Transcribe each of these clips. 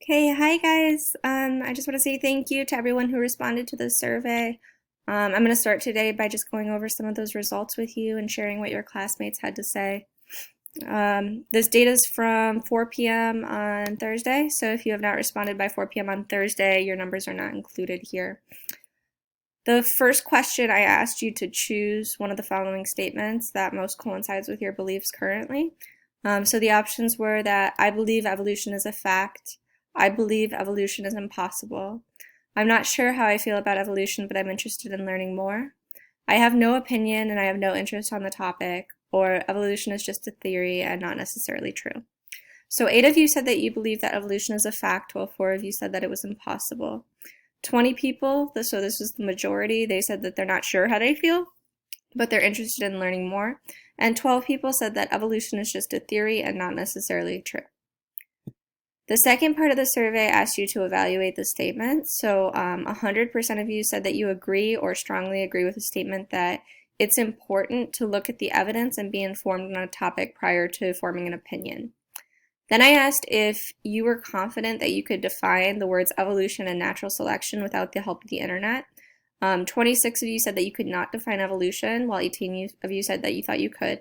Hey, hi guys. I just want to say thank you to everyone who responded to the survey. I'm going to start today by just going over some of those results with you and sharing what your classmates had to say. This data is from 4 p.m. on Thursday, so if you have not responded by 4 p.m. on Thursday, your numbers are not included here. The first question, I asked you to choose one of the following statements that most coincides with your beliefs currently. So the options were that I believe evolution is a fact, I believe evolution is impossible, I'm not sure how I feel about evolution, but I'm interested in learning more, I have no opinion and I have no interest on the topic, or evolution is just a theory and not necessarily true. So 8 of you said that you believe that evolution is a fact, while 4 of you said that it was impossible. 20 people, so this was the majority, they said that they're not sure how they feel, but they're interested in learning more. And 12 people said that evolution is just a theory and not necessarily true. The second part of the survey asked you to evaluate the statement. So 100% of you said that you agree or strongly agree with the statement that it's important to look at the evidence and be informed on a topic prior to forming an opinion. Then I asked if you were confident that you could define the words evolution and natural selection without the help of the internet. 26 of you said that you could not define evolution, while 18 of you said that you thought you could.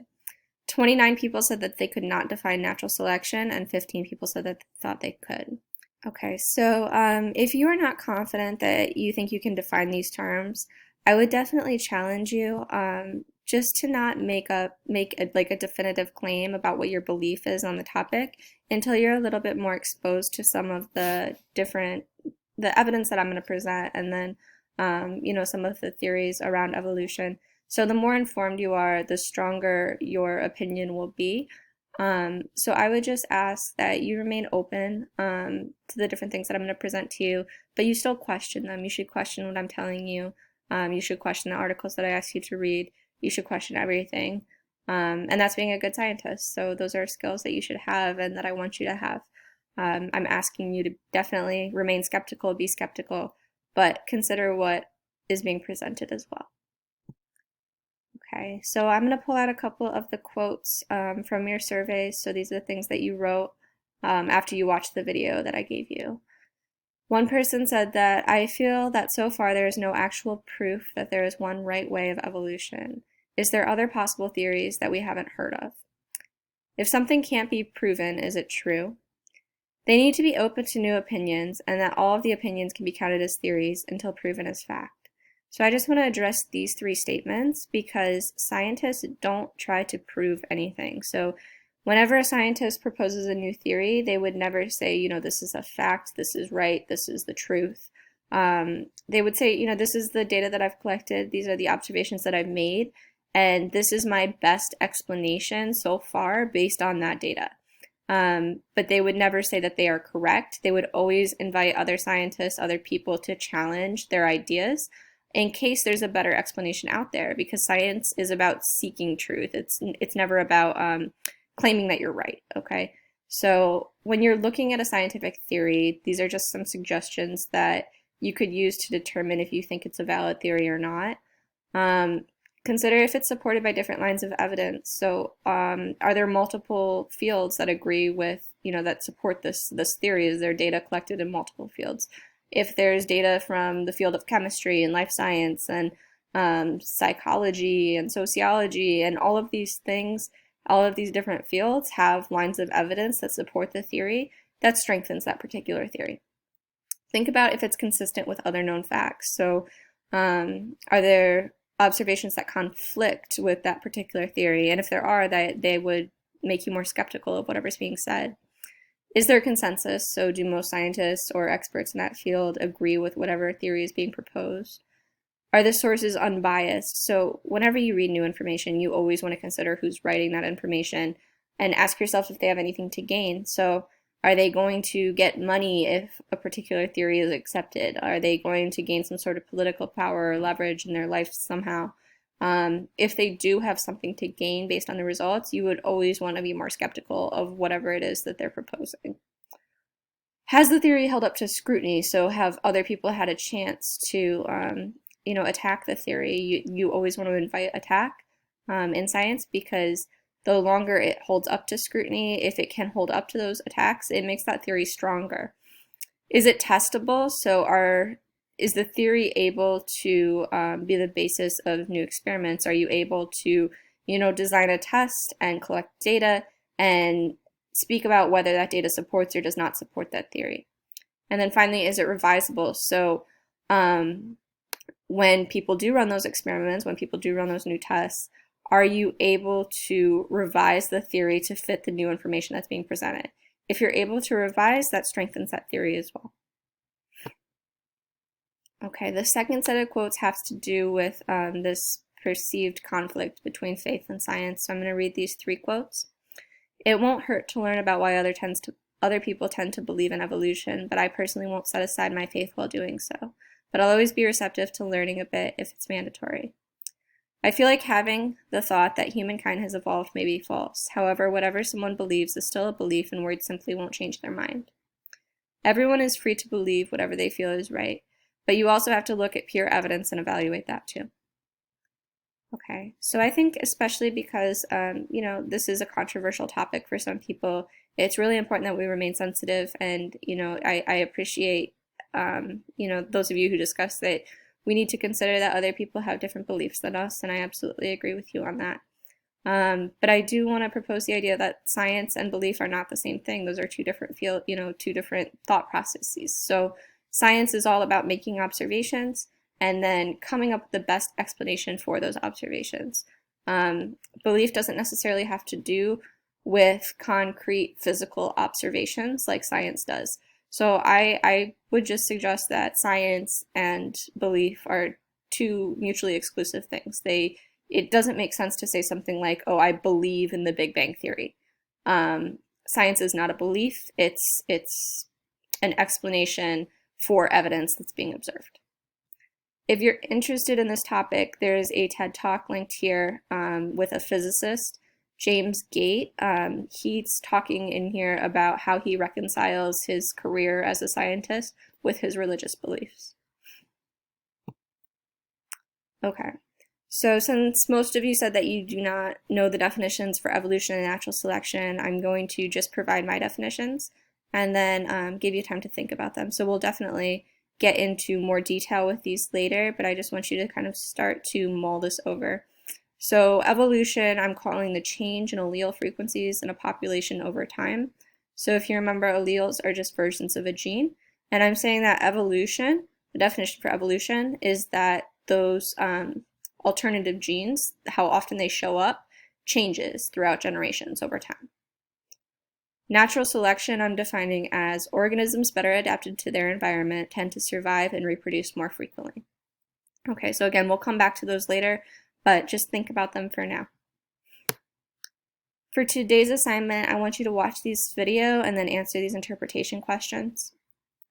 29 people said that they could not define natural selection, and 15 people said that they thought they could. Okay, so if you are not confident that you think you can define these terms, I would definitely challenge you just to not make a definitive claim about what your belief is on the topic until you're a little bit more exposed to some of the evidence that I'm going to present, and then some of the theories around evolution. So the more informed you are, the stronger your opinion will be. So I would just ask that you remain open to the different things that I'm going to present to you, but you still question them. You should question what I'm telling you. You should question the articles that I ask you to read. You should question everything. And that's being a good scientist. So those are skills that you should have and that I want you to have. I'm asking you to definitely remain skeptical, be skeptical, but consider what is being presented as well. Okay, so I'm going to pull out a couple of the quotes from your surveys. So these are the things that you wrote after you watched the video that I gave you. One person said that, I feel that so far there is no actual proof that there is one right way of evolution. Is there other possible theories that we haven't heard of? If something can't be proven, is it true? They need to be open to new opinions, and that all of the opinions can be counted as theories until proven as fact. So I just want to address these 3 statements because scientists don't try to prove anything. So whenever a scientist proposes a new theory, they would never say, this is a fact, this is right, this is the truth. They would say, this is the data that I've collected, these are the observations that I've made, and this is my best explanation so far based on that data. But they would never say that they are correct. They would always invite other scientists, other people to challenge their ideas in case there's a better explanation out there, because science is about seeking truth. It's never about claiming that you're right, okay? So when you're looking at a scientific theory, these are just some suggestions that you could use to determine if you think it's a valid theory or not. Consider if it's supported by different lines of evidence. So are there multiple fields that agree with, that support this theory? Is there data collected in multiple fields? If there's data from the field of chemistry and life science and psychology and sociology and all of these things, all of these different fields have lines of evidence that support the theory, that strengthens that particular theory. Think about if it's consistent with other known facts. So are there observations that conflict with that particular theory? And if there are, they would make you more skeptical of whatever's being said. Is there consensus? So do most scientists or experts in that field agree with whatever theory is being proposed? Are the sources unbiased? So whenever you read new information, you always want to consider who's writing that information and ask yourself if they have anything to gain. So are they going to get money if a particular theory is accepted? Are they going to gain some sort of political power or leverage in their life somehow? If they do have something to gain based on the results, you would always want to be more skeptical of whatever it is that they're proposing. Has the theory held up to scrutiny? So have other people had a chance to, attack the theory? You always want to invite attack in science, because the longer it holds up to scrutiny, if it can hold up to those attacks, it makes that theory stronger. Is it testable? So is the theory able to be the basis of new experiments? Are you able to, design a test and collect data and speak about whether that data supports or does not support that theory? And then finally, is it revisable? So when people do run those experiments, when people do run those new tests, are you able to revise the theory to fit the new information that's being presented? If you're able to revise, that strengthens that theory as well. Okay, the second set of quotes has to do with this perceived conflict between faith and science. So I'm going to read these 3 quotes. It won't hurt to learn about why other people tend to believe in evolution, but I personally won't set aside my faith while doing so. But I'll always be receptive to learning a bit if it's mandatory. I feel like having the thought that humankind has evolved may be false. However, whatever someone believes is still a belief, and words simply won't change their mind. Everyone is free to believe whatever they feel is right, but you also have to look at pure evidence and evaluate that too. Okay, so I think especially because, this is a controversial topic for some people, it's really important that we remain sensitive. And, I appreciate, those of you who discuss that we need to consider that other people have different beliefs than us. And I absolutely agree with you on that. But I do want to propose the idea that science and belief are not the same thing. Those are two different two different thought processes. So science is all about making observations and then coming up with the best explanation for those observations. Belief doesn't necessarily have to do with concrete physical observations like science does. So I would just suggest that science and belief are two mutually exclusive things. It doesn't make sense to say something like, oh, I believe in the Big Bang Theory. Science is not a belief. It's an explanation for evidence that's being observed. If you're interested in this topic, there's a TED Talk linked here with a physicist, James Gate. He's talking in here about how he reconciles his career as a scientist with his religious beliefs. Okay, so since most of you said that you do not know the definitions for evolution and natural selection, I'm going to just provide my definitions and then give you time to think about them. So we'll definitely get into more detail with these later, but I just want you to kind of start to mull this over. So evolution, I'm calling the change in allele frequencies in a population over time. So if you remember, alleles are just versions of a gene. And I'm saying that evolution, the definition for evolution is that those alternative genes, how often they show up, changes throughout generations over time. Natural selection I'm defining as organisms better adapted to their environment tend to survive and reproduce more frequently. Okay, so again, we'll come back to those later, but just think about them for now. For today's assignment, I want you to watch this video and then answer these interpretation questions.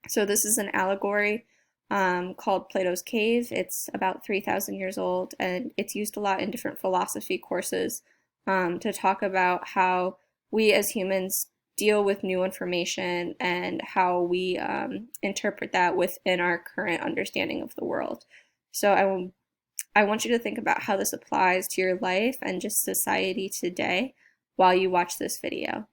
So this is an allegory called Plato's Cave. It's about 3,000 years old, and it's used a lot in different philosophy courses to talk about how we as humans deal with new information and how we interpret that within our current understanding of the world. So I want you to think about how this applies to your life and just society today while you watch this video.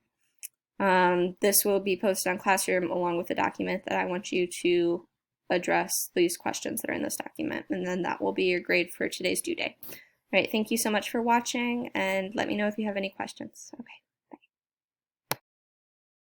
This will be posted on Classroom along with the document that I want you to address these questions that are in this document, and then that will be your grade for today's due day. All right, thank you so much for watching, and let me know if you have any questions. Okay.